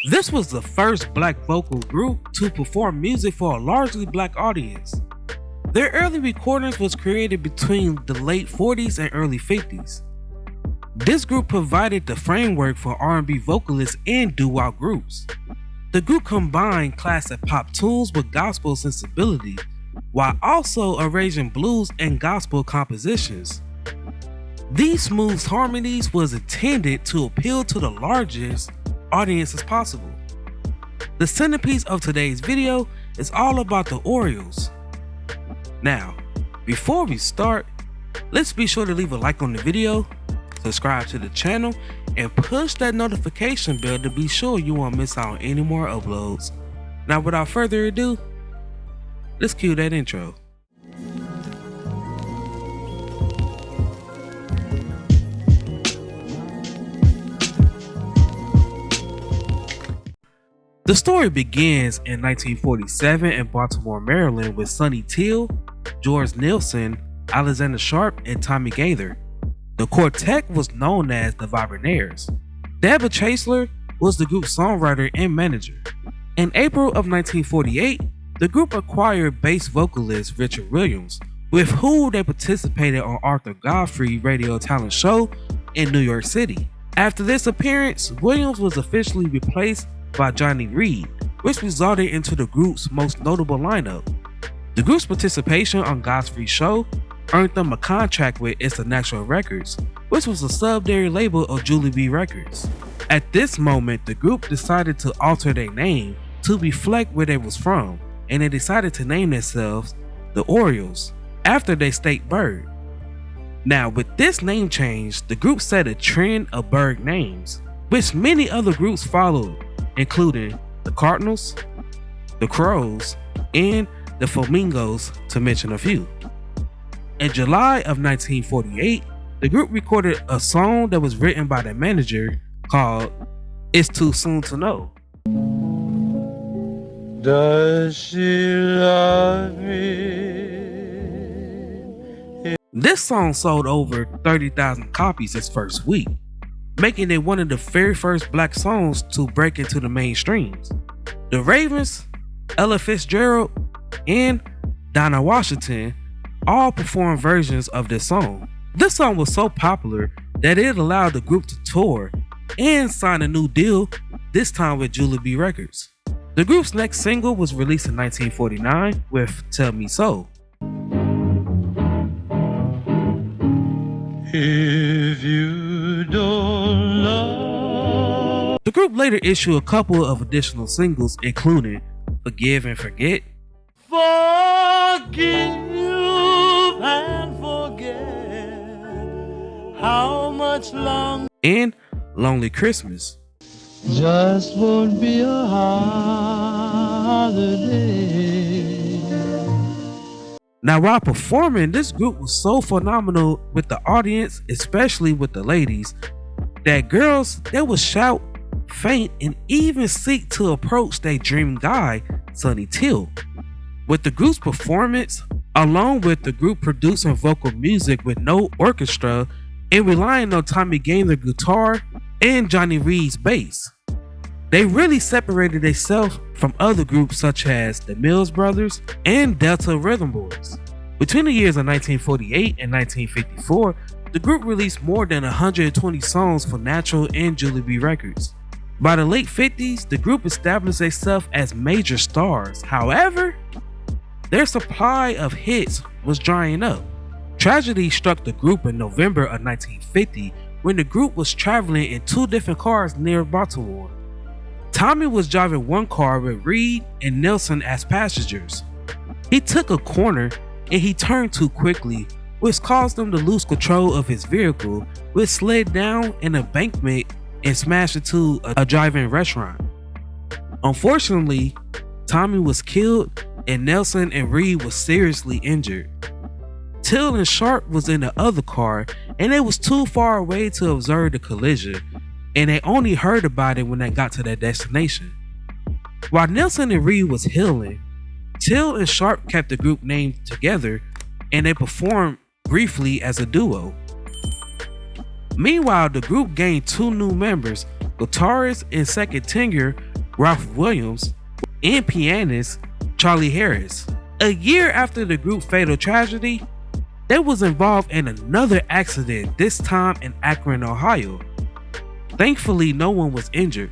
This was the first black vocal group to perform music for a largely black audience. Their early recordings was created between the late 40s and early 50s. This group provided the framework for R&B vocalists and doo-wop groups. The group combined classic pop tunes with gospel sensibility, while also arranging blues and gospel compositions. These smooth harmonies was intended to appeal to the largest audience as possible. The centerpiece of today's video is all about the Orioles. Now, before we start, let's be sure to leave a like on the video, subscribe to the channel, and push that notification bell to be sure you won't miss out on any more uploads. Now, without further ado, let's cue that intro. The story begins in 1947 in Baltimore, Maryland with Sonny Till, George Nelson, Alexander Sharp, and Tommy Gaither. The quartet was known as the Vibranaires. Deborah Chasler was the group's songwriter and manager. In April of 1948, the group acquired bass vocalist Richard Williams, with whom they participated on Arthur Godfrey's radio talent show in New York City. After this appearance, Williams was officially replaced by Johnny Reed, which resulted into the group's most notable lineup. The group's participation on Godfrey's show earned them a contract with International Records, which was a subsidiary label of WBPTV Records. At this moment, the group decided to alter their name to reflect where they was from, and they decided to name themselves the Orioles, after their state bird. Now, with this name change, the group set a trend of bird names, which many other groups followed, including the Cardinals, the Crows, and the Flamingos, to mention a few. In July of 1948, the group recorded a song that was written by their manager called "It's Too Soon to Know." Does she love me? This song sold over 30,000 copies its first week, making it one of the very first black songs to break into the mainstreams. The Ravens, Ella Fitzgerald, and Dinah Washington all performed versions of this song. This song was so popular that it allowed the group to tour and sign a new deal, this time with WBPTV Records. The group's next single was released in 1949 with "Tell Me So." If you don't love. The group later issued a couple of additional singles, including "Forgive and Forget," Forgive and forget. How much longer? and "Lonely Christmas." Just won't be a holiday. Now, while performing, this group was so phenomenal with the audience, especially with the ladies, that girls, they would shout, faint, and even seek to approach their dream guy, Sonny Till. With the group's performance, along with the group producing vocal music with no orchestra and relying on Tommy Gaither's guitar and Johnny Reed's bass, they really separated themselves from other groups such as the Mills Brothers and Delta Rhythm Boys. Between the years of 1948 and 1954, the group released more than 120 songs for Natural and WBPTV Records. By the late 50s, the group established itself as major stars. However, their supply of hits was drying up. Tragedy struck the group in November of 1950 when the group was traveling in two different cars near Baltimore. Tommy was driving one car with Reed and Nelson as passengers. He took a corner and he turned too quickly, which caused him to lose control of his vehicle, which slid down an embankment and smashed into a drive-in restaurant. Unfortunately, Tommy was killed and Nelson and Reed was seriously injured. Till and Sharp was in the other car and they was too far away to observe the collision, and they only heard about it when they got to their destination. While Nelson and Reed was healing, Till and Sharp kept the group name together and they performed briefly as a duo. Meanwhile, the group gained two new members, guitarist and second tenor Ralph Williams, and pianist Charlie Harris. A year after the group's fatal tragedy, they was involved in another accident, this time in Akron, Ohio. Thankfully, no one was injured.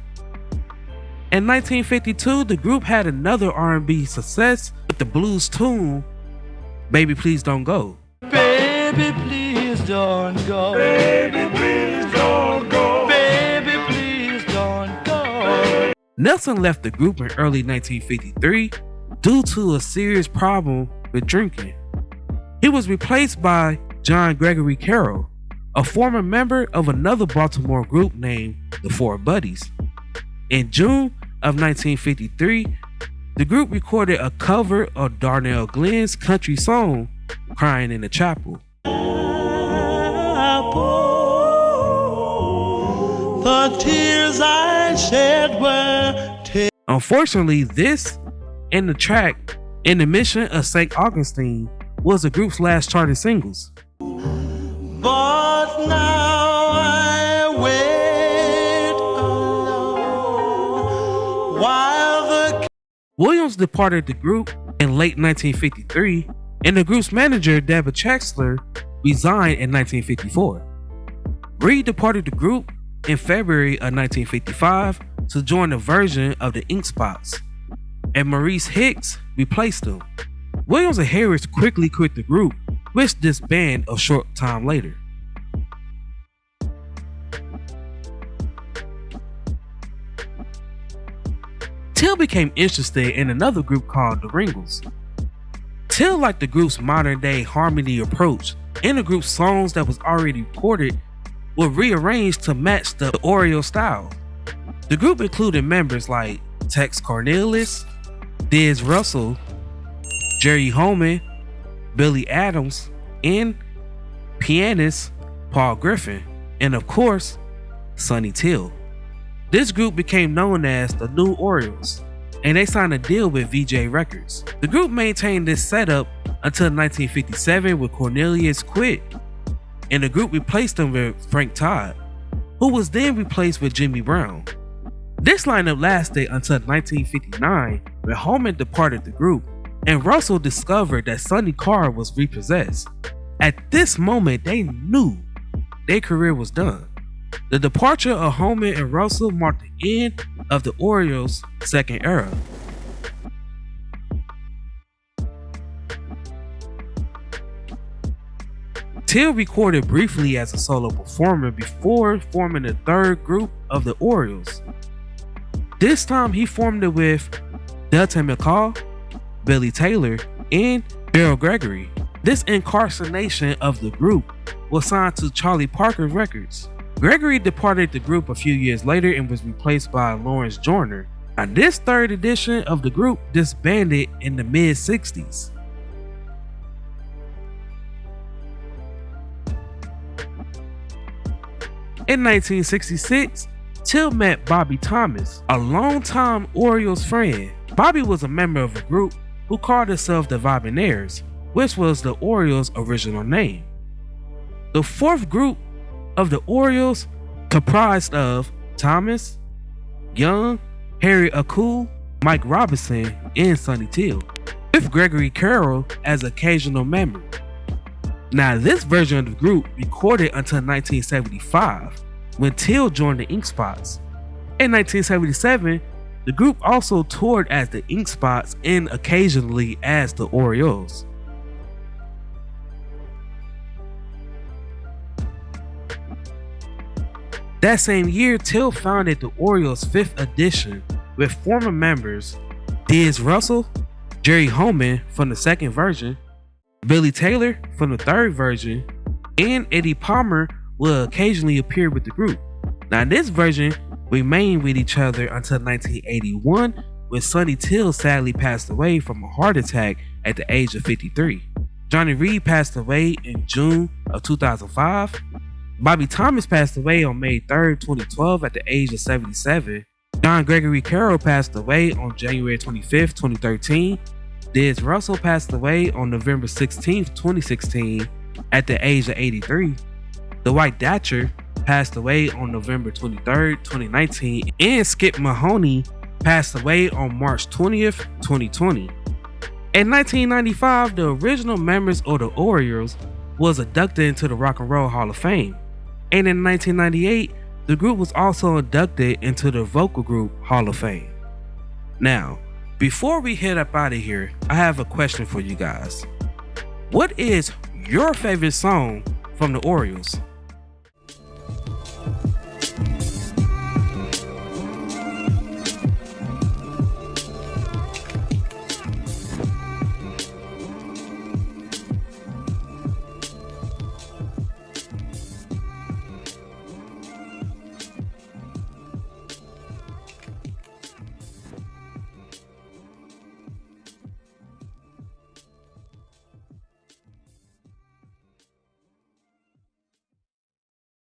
In 1952, the group had another R&B success with the blues tune, Baby Please Don't Go. Baby, please don't go. Baby, please don't go. Baby, please don't go. Nelson left the group in early 1953 due to a serious problem with drinking. He was replaced by John Gregory Carroll, a former member of another Baltimore group named the Four Buddies. In June of 1953, the group recorded a cover of Darnell Glenn's country song, Crying in the Chapel. The tears I shed were tears. Unfortunately, this and the track In the Mission of St. Augustine was the group's last charted singles. But now I wait alone while the Williams departed the group in late 1953, and the group's manager, Deborah Chexler, resigned in 1954. Reed departed the group in February of 1955 to join a version of the Ink Spots, and Maurice Hicks replaced him. Williams and Harris quickly quit the group, which disbanded a short time later. Till became interested in another group called the Ringles. Till liked the group's modern-day harmony approach, and the group's songs that was already recorded were rearranged to match the Orioles style. The group included members like Tex Cornelius, Diz Russell, Jerry Holman, Billy Adams, and pianist Paul Griffin, and of course, Sonny Till. This group became known as the New Orioles, and they signed a deal with VJ Records. The group maintained this setup until 1957 when Cornelius quit, and the group replaced him with Frank Todd, who was then replaced with Jimmy Brown. This lineup lasted until 1959 when Holman departed the group and Russell discovered that Sonny Carr was repossessed. At this moment, they knew their career was done. The departure of Holman and Russell marked the end of the Orioles' second era. Till recorded briefly as a solo performer before forming the third group of the Orioles. This time he formed it with Delton McCall, Billy Taylor, and Darryl Gregory. This incarnation of the group was signed to Charlie Parker Records. Gregory departed the group a few years later and was replaced by Lawrence Joyner. Now, this third edition of the group disbanded in the mid-60s. In 1966, Till met Bobby Thomas, a longtime Orioles friend. Bobby was a member of a group who called itself the Vibinaires, which was the Orioles' original name. The fourth group of the Orioles comprised of Thomas, Young, Harry Akul, Mike Robinson, and Sonny Till, with Gregory Carroll as occasional member. Now, this version of the group recorded until 1975 when Till joined the Ink Spots. In 1977, the group also toured as the Ink Spots and occasionally as the Orioles. That same year, Till founded the Orioles' 5th edition with former members Diz Russell, Jerry Holman from the second version, Billy Taylor from the third version, and Eddie Palmer will occasionally appear with the group. Now, this version remained with each other until 1981 when Sonny Till sadly passed away from a heart attack at the age of 53. Johnny Reed passed away in June of 2005. Bobby Thomas passed away on May 3rd, 2012 at the age of 77. John Gregory Carroll passed away on January 25th, 2013. Diz Russell passed away on November 16th, 2016 at the age of 83. Dwight Datcher passed away on November 23rd, 2019, and Skip Mahoney passed away on March 20th, 2020. In 1995, the original members of the Orioles was inducted into the Rock and Roll Hall of Fame. And in 1998, the group was also inducted into the Vocal Group Hall of Fame. Now, before we head up out of here, I have a question for you guys. What is your favorite song from the Orioles?